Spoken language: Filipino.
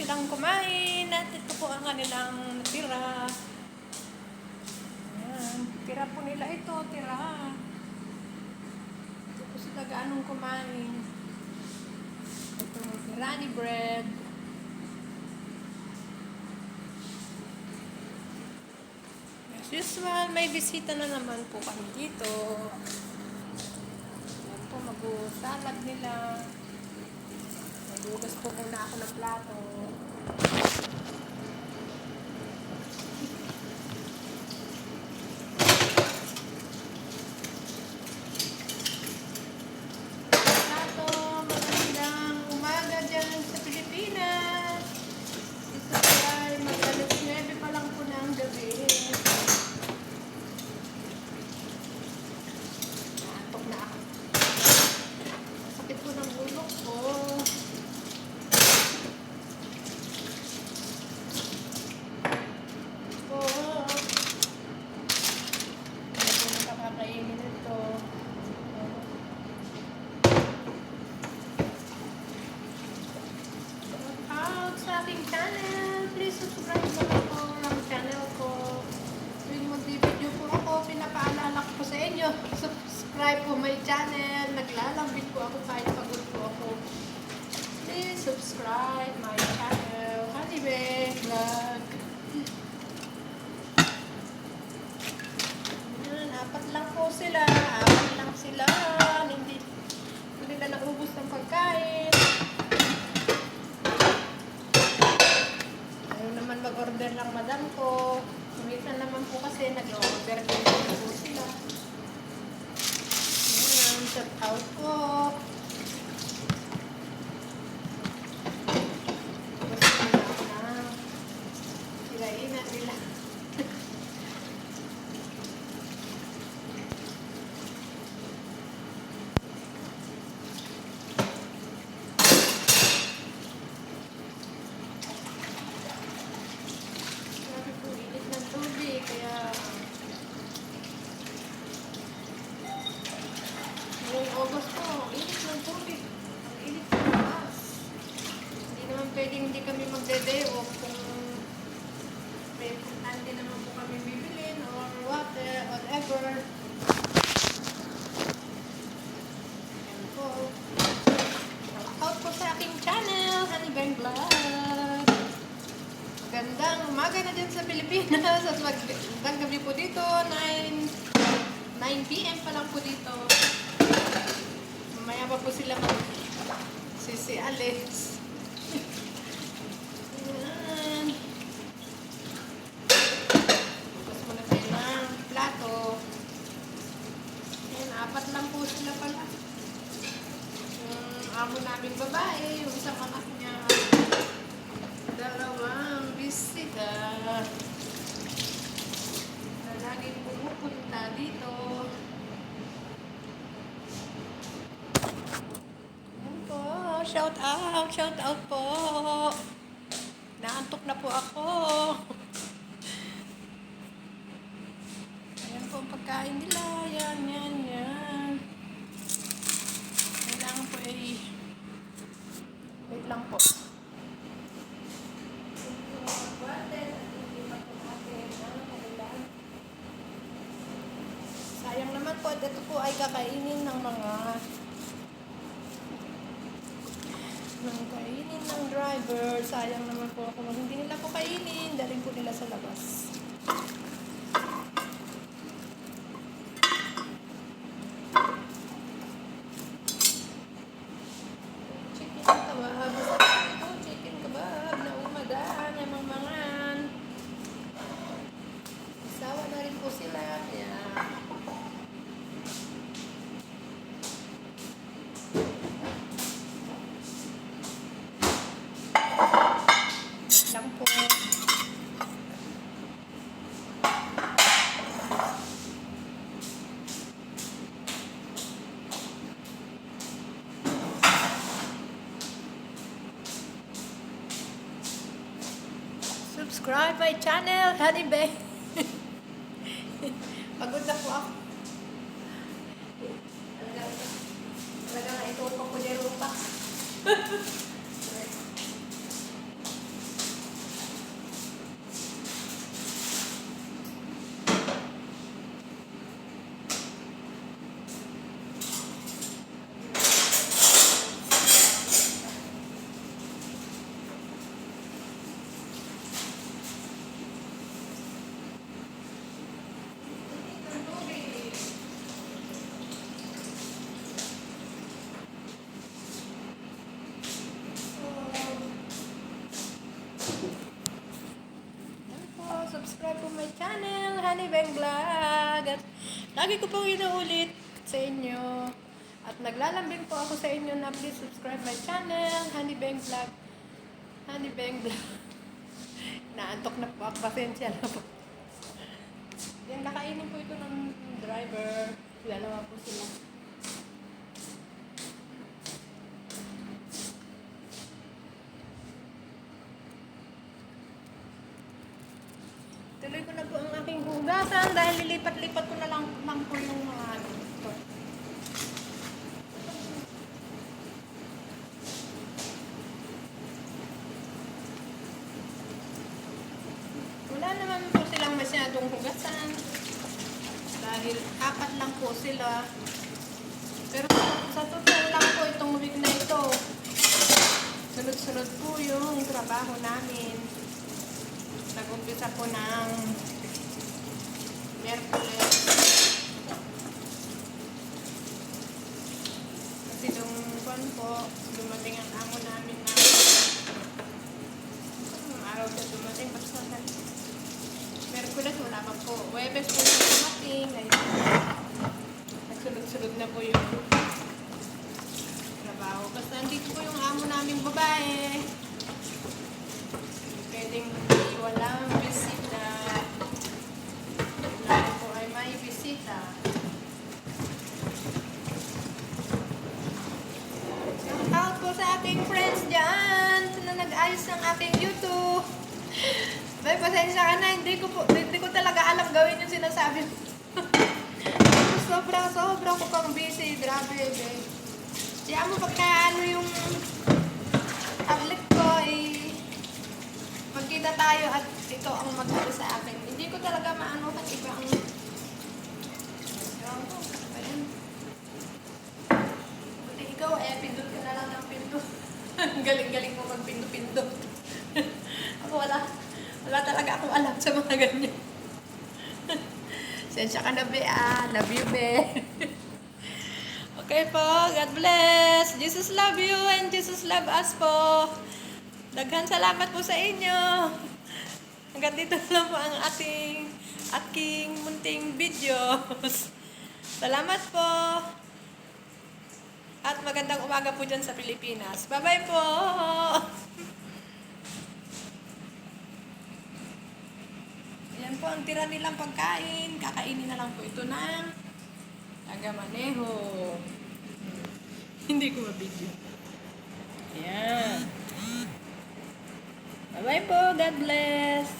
silang kumain at ito po ang kanilang tira. Ayan, tira po nila ito, tira. Ito po sila gaanong kumain. Ito, rani bread. As usual, may bisita na naman po kami dito. Ayan po, mag-salad nila. Magugas po muna ako ng plato. Magandang umaga dyan sa Pilipinas. Ito ay mag-alas 9 pa lang po ng gabi. Naantok na ako. Sakit po ng ulo ko. Nakakainin ito. Out sa aking channel. Please subscribe mo na po ang channel ko. Tuwing mag-video po ako, pinapaalala ko po sa inyo. Subscribe po my channel. Naglalambit po ako kahit pagod po ako. Please subscribe my channel. Hanibe Vlog. Apat lang po sila. Apat lang sila. Hindi nila naubos ng pagkain. Ayaw naman mag-order ng madam ko. Minsan naman po kasi nag-order din po sila. Ayan, shout out po. Gusto nila na sirainan nila. Kaya ngayong August po, init ng tubig. Ang init sa labas. Hindi naman pwedeng hindi kami magde-day off kung may importante naman po kami bibilin or water, whatever. Ayan po. Shout out po sa aking channel, Hanibe Vlog. Magandang umaga na dyan sa Pilipinas at magandang gabi po dito, 9 PM pa lang po dito. Mamaya pa po sila mag-sisialis. Ayan. Bukas muna tayo ng plato. Ayan, apat lang po sila pala. Yung amo namin babae, yung isang anak niya. Dalawang bisita na laging pumupunta dito. Ayan po, shout out po. Naantok na po ako. Ayan po ang pagkain nila. Yan. Kailangan po ay wait lang po. Sayang naman po, ito po ay kakainin ng driver. Sayang naman po kung hindi nila po kainin, dalhin po nila sa labas. Chicken kebab na umagaan, yung mangan. Sawa na rin po sila. Ayan. Lang po. Subscribe my channel, Hanibe. Pagod na po ako. Talaga na ito ko po niya rupa. Honey Bang Vlog. At lagi ko pong inuulit sa inyo. At naglalambing po ako sa inyo na please subscribe my channel, Honey Bang Vlog. Honey Bang Vlog. Naantok na po ako. Pasensya na po. Yan, kakainin po ito ng driver. Dalawa po sila. Tuloy ko na po ang aking hugasan dahil lilipat-lipat ko na lang po yung mga ito. Wala naman po silang masyadong hugasan dahil 4 lang po sila. Pero sa totoo lang po itong week na ito, sunod-sunod po yung trabaho namin. Nag-umpisa po ng Miyerkules. Kasi nung buwan po, dumating ang amo namin na anong araw siya dumating, basta Miyerkules wala pa po. Huwebes po siya dumating. Nagsunod-sunod na po yung trabaho. Basta andito po yung amo namin babae. Pwedeng walang bisita. Lalo po ay may bisita. Shout out po sa ating friends dyan na nag-ayos ng ating YouTube. Bay, pasensya ka na. Hindi ko talaga alam gawin yung sinasabi mo. Sobra ko pang busy. Grabe, babe. Siya mo pagka ano yung tablet ko magkita tayo at ikaw ang mag-ano sa akin. Hindi ko talaga maano at iba ang buti ikaw pindot ka na lang ng pindot. Galing-galing mo magpindot-pindot. Ako wala talaga akong alam sa mga ganyan. Sensya ka na, be. Love you, be. Okay po, God bless. Jesus love you and Jesus love us po. Daghan salamat po sa inyo. Hanggang dito lang po ang aking munting videos. Salamat po. At magandang umaga po dyan sa Pilipinas. Bye-bye po. Yan po ang tira nilang pagkain. Kakainin na lang po ito ng taga-maneho. Hindi ko mabidyo. Yan. Bye-bye po. God bless.